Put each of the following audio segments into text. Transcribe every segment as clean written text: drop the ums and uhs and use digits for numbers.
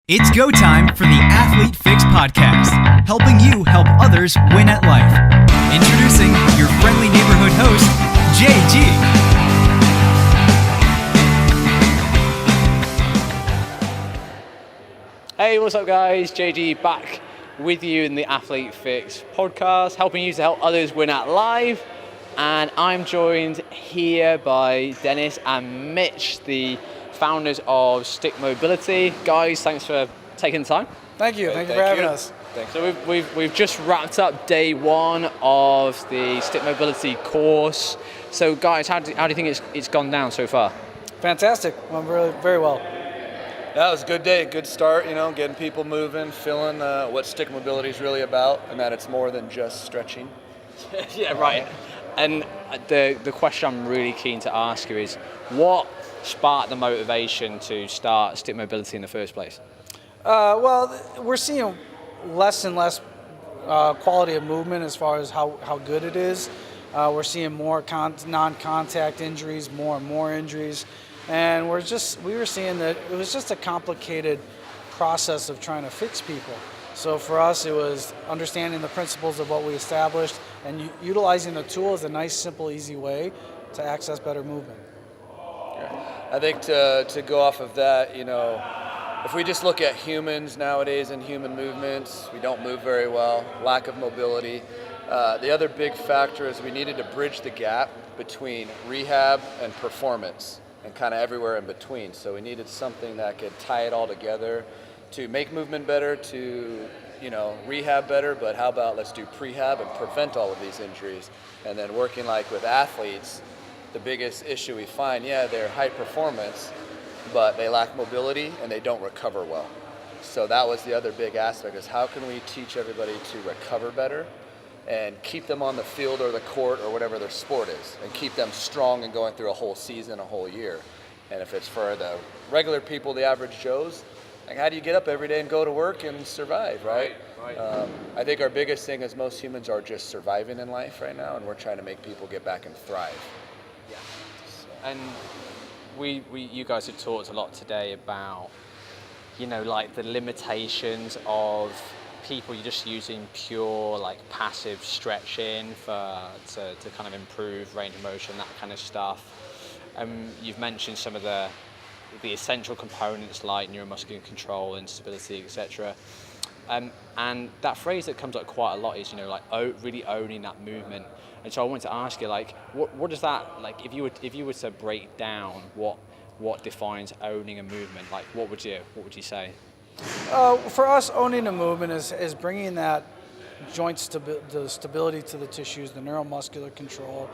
It's go time for the Athlete Fix podcast, helping you help others win at life. Introducing your friendly neighborhood host, JG. Hey, what's up guys? JG back with you in the Athlete Fix podcast, helping you to help others win at life. And I'm joined here by Dennis and Mitch, the founders of Stick Mobility. Guys, thanks for taking the time. Thank you. Thank you for having us. So we've just wrapped up day one of the Stick Mobility course. So guys, how do you think it's gone down so far? Fantastic. Went really very well. Yeah, it was a good day, good start, getting people moving, feeling what Stick Mobility is really about, and that it's more than just stretching. Yeah, right. And the question I'm really keen to ask you is, what sparked the motivation to start Stick Mobility in the first place? Well, we're seeing less and less quality of movement as far as how good it is. We're seeing more non-contact injuries, more and more injuries. And we were seeing that it was just a complicated process of trying to fix people. So for us, it was understanding the principles of what we established and utilizing the tool as a nice, simple, easy way to access better movement. I think to go off of that, if we just look at humans nowadays and human movements, we don't move very well, lack of mobility. The other big factor is we needed to bridge the gap between rehab and performance and kind of everywhere in between. So we needed something that could tie it all together to make movement better, to rehab better, but how about let's do prehab and prevent all of these injuries. And then working like with athletes, the biggest issue we find, they're high performance, but they lack mobility and they don't recover well. So that was the other big aspect, is how can we teach everybody to recover better and keep them on the field or the court or whatever their sport is, and keep them strong and going through a whole season, a whole year. And if it's for the regular people, the average Joes, like how do you get up every day and go to work and survive, right? I think our biggest thing is most humans are just surviving in life right now, and we're trying to make people get back and thrive. Yeah. And you guys have talked a lot today about, like the limitations of people just using pure passive stretching to kind of improve range of motion, that kind of stuff. You've mentioned some of the essential components like neuromuscular control and stability, etc. And that phrase that comes up quite a lot is, really owning that movement. And so I wanted to ask you, what does that, if you were to break down what defines owning a movement, what would you say? For us, owning a movement is bringing that joint stability to the tissues, the neuromuscular control,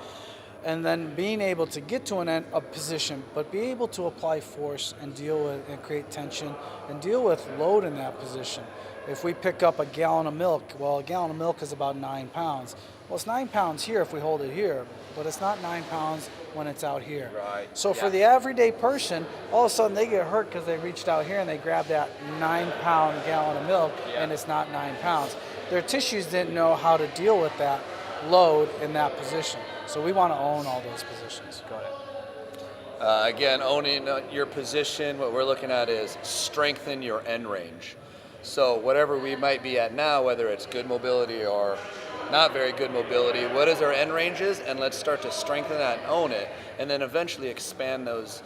and then being able to get to a position, but be able to apply force and deal with and create tension and deal with load in that position. If we pick up a gallon of milk, well, a gallon of milk is about 9 pounds. Well, it's 9 pounds here if we hold it here, but it's not 9 pounds when it's out here. Right. So for the everyday person, all of a sudden they get hurt because they reached out here and they grabbed that 9-pound gallon of milk, and it's not 9 pounds. Their tissues didn't know how to deal with that load in that position. So we want to own all those positions. Got it. Again, owning your position, what we're looking at is strengthen your end range. So whatever we might be at now, whether it's good mobility or not very good mobility, what is our end ranges? And let's start to strengthen that and own it, and then eventually expand those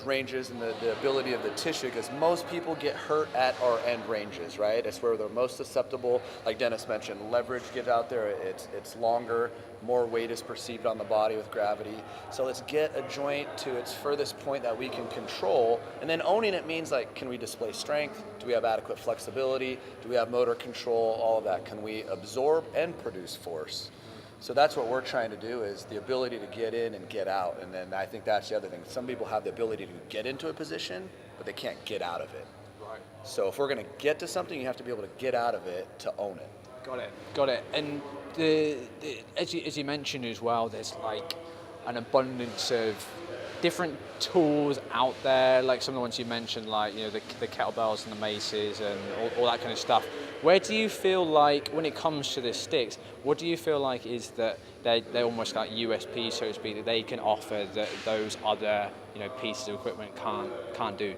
ranges and the ability of the tissue, because most people get hurt at our end ranges, right? It's where they're most susceptible. Like Dennis mentioned, leverage gets out there, it's longer, more weight is perceived on the body with gravity. So let's get a joint to its furthest point that we can control, and then owning it means can we display strength? Do we have adequate flexibility? Do we have motor control? All of that. Can we absorb and produce force? So that's what we're trying to do, is the ability to get in and get out. And then I think that's the other thing. Some people have the ability to get into a position, but they can't get out of it. Right. So if we're going to get to something, you have to be able to get out of it to own it. Got it. And as you mentioned as well, there's an abundance of different tools out there, like some of the ones you mentioned, the kettlebells and the maces and all that kind of stuff. Where do you feel like, when it comes to the sticks, what do you feel like is that they're almost like USP, so to speak, that they can offer that those other pieces of equipment can't do?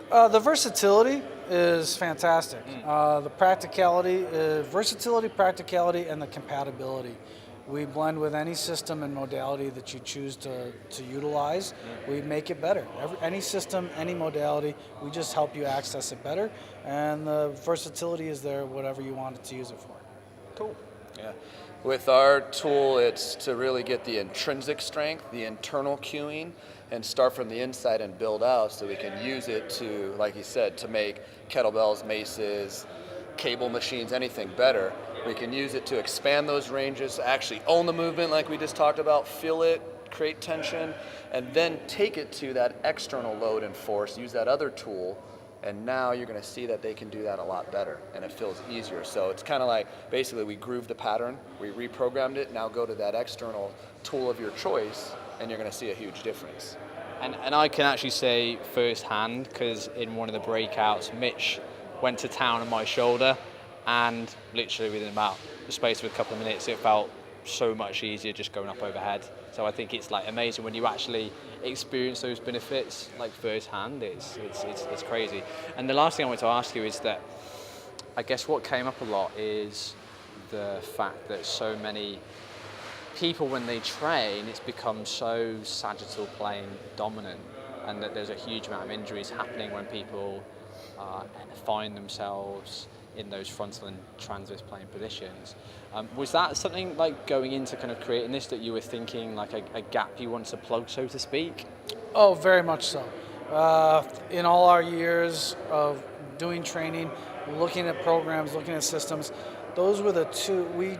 The versatility is fantastic. The practicality, versatility, practicality, and the compatibility. We blend with any system and modality that you choose to utilize. We make it better. Any system, any modality, we just help you access it better. And the versatility is there, whatever you want to use it for. Cool. Yeah. With our tool, it's to really get the intrinsic strength, the internal cueing, and start from the inside and build out so we can use it to, like you said, to make kettlebells, maces, cable machines, anything better. We can use it to expand those ranges, actually own the movement like we just talked about, feel it, create tension, and then take it to that external load and force, use that other tool, and now you're going to see that they can do that a lot better, and it feels easier. So it's kind of like, basically we grooved the pattern, we reprogrammed it, now go to that external tool of your choice, and you're going to see a huge difference. And I can actually say firsthand, because in one of the breakouts, Mitch went to town on my shoulder, and literally within about the space of a couple of minutes, it felt so much easier just going up overhead. So I think it's like amazing when you actually experience those benefits like firsthand. It's crazy. And the last thing I want to ask you is that I guess what came up a lot is the fact that so many people, when they train, it's become so sagittal plane dominant, and that there's a huge amount of injuries happening when people find themselves in those frontal and transverse plane positions. Was that something like going into kind of creating this that you were thinking like a gap you wanted to plug, so to speak? Oh, very much so. In all our years of doing training, looking at programs, looking at systems, those were the two. We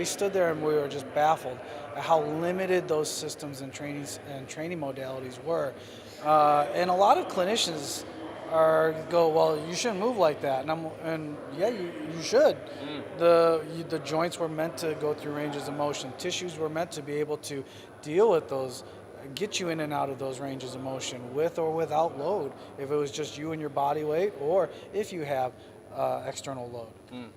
stood there and we were just baffled at how limited those systems and training modalities were. And a lot of clinicians go, well, you shouldn't move like that, and yeah, you should. The joints were meant to go through ranges of motion. Tissues were meant to be able to deal with those, get you in and out of those ranges of motion with or without load, if it was just you and your body weight, or if you have external load.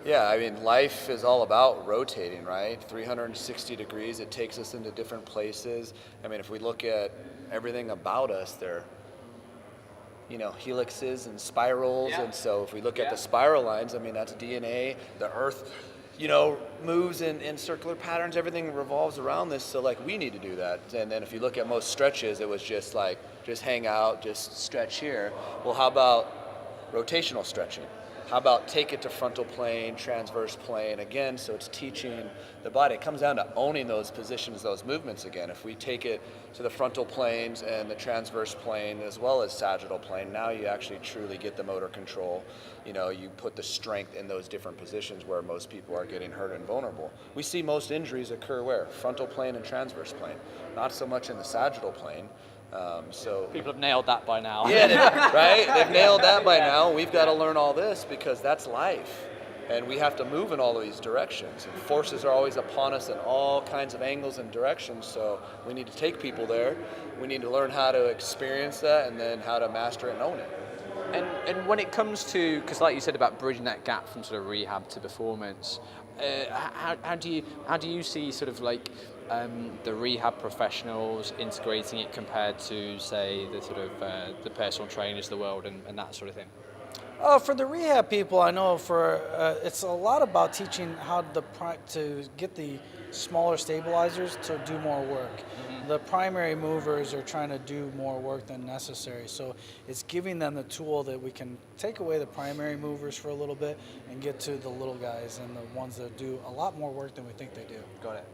Yeah, I mean, life is all about rotating, right? 360 degrees, it takes us into different places. I mean, if we look at everything about us, they're helixes and spirals. Yeah. And so if we look at the spiral lines, I mean, that's DNA. The earth, moves in circular patterns. Everything revolves around this. So like we need to do that. And then if you look at most stretches, it was just hang out, just stretch here. Well, how about rotational stretching? How about take it to frontal plane, transverse plane again? So it's teaching the body. It comes down to owning those positions, those movements again. If we take it to the frontal planes and the transverse plane as well as sagittal plane, now you actually truly get the motor control. You put the strength in those different positions where most people are getting hurt and vulnerable. We see most injuries occur where? Frontal plane and transverse plane. Not so much in the sagittal plane. So people have nailed that by now. Yeah, right? They've nailed that by now. We've got to learn all this because that's life. And we have to move in all of these directions. And forces are always upon us in all kinds of angles and directions. So we need to take people there. We need to learn how to experience that and then how to master it and own it. And when it comes to, because like you said about bridging that gap from sort of rehab to performance, how do you see sort of like the rehab professionals integrating it compared to, say, the sort of the personal trainers of the world and that sort of thing? For the rehab people, I know it's a lot about teaching how to get the smaller stabilizers to do more work. Mm-hmm. The primary movers are trying to do more work than necessary, so it's giving them the tool that we can take away the primary movers for a little bit and get to the little guys and the ones that do a lot more work than we think they do. Got it.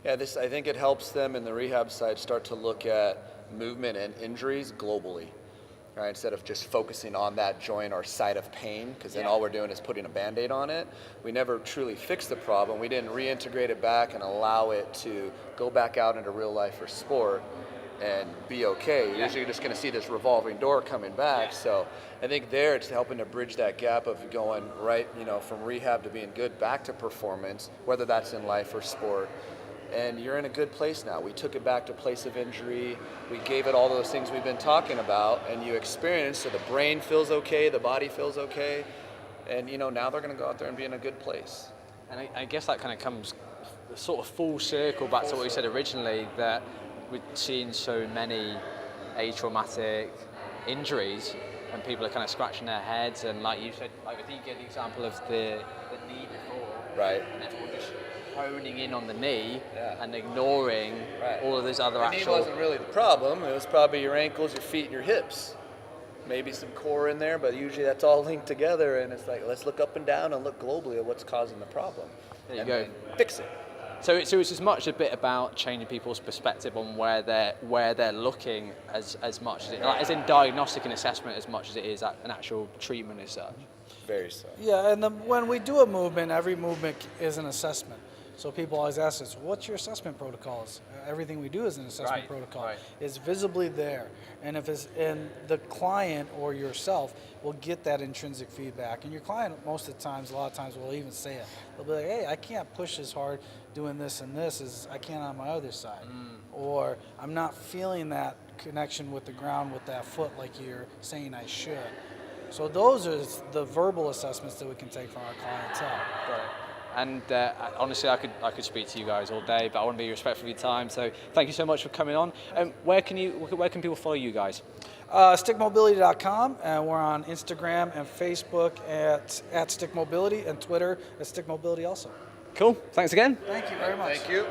Yeah, I think it helps them in the rehab side start to look at movement and injuries globally. Right, instead of just focusing on that joint or site of pain, because then all we're doing is putting a Band-Aid on it. We never truly fixed the problem. We didn't reintegrate it back and allow it to go back out into real life or sport and be okay. Usually you're just going to see this revolving door coming back. So I think there it's helping to bridge that gap of going right, from rehab to being good back to performance, whether that's in life or sport. And you're in a good place now. We took it back to place of injury. We gave it all those things we've been talking about, and you experience, so the brain feels okay, the body feels okay, and now they're going to go out there and be in a good place. And I guess that kind of comes sort of full circle back to what you said originally, that we're seeing so many atraumatic injuries, and people are kind of scratching their heads, and like you said, like I think you get the example of the knee before, Right. and everyone just honing in on the knee Yeah. and ignoring Right. all of those other The knee actual. wasn't really the problem. It was probably your ankles, your feet, and your hips. Maybe some core in there, but usually that's all linked together. And it's like, let's look up and down and look globally at what's causing the problem. There you and go. then fix it. So it's as much a bit about changing people's perspective on where they're looking as much as it, like, as in diagnostic and assessment as much as it is an actual treatment as such. Very so. Yeah, and when we do a movement, every movement is an assessment. So people always ask us, what's your assessment protocols? Everything we do is an assessment Right, protocol. right. It's visibly there. And the client or yourself will get that intrinsic feedback. And your client, most of the times, a lot of times, will even say it. They'll be like, hey, I can't push as hard doing this and this as I can on my other side. Or I'm not feeling that connection with the ground with that foot like you're saying I should. So those are the verbal assessments that we can take from our clientele. And honestly, I could speak to you guys all day, but I want to be respectful of your time. So thank you so much for coming on. Where can people follow you guys? Stickmobility.com, and we're on Instagram and Facebook at Stickmobility, and Twitter at Stickmobility also. Cool. Thanks again. Thank you very much. Thank you.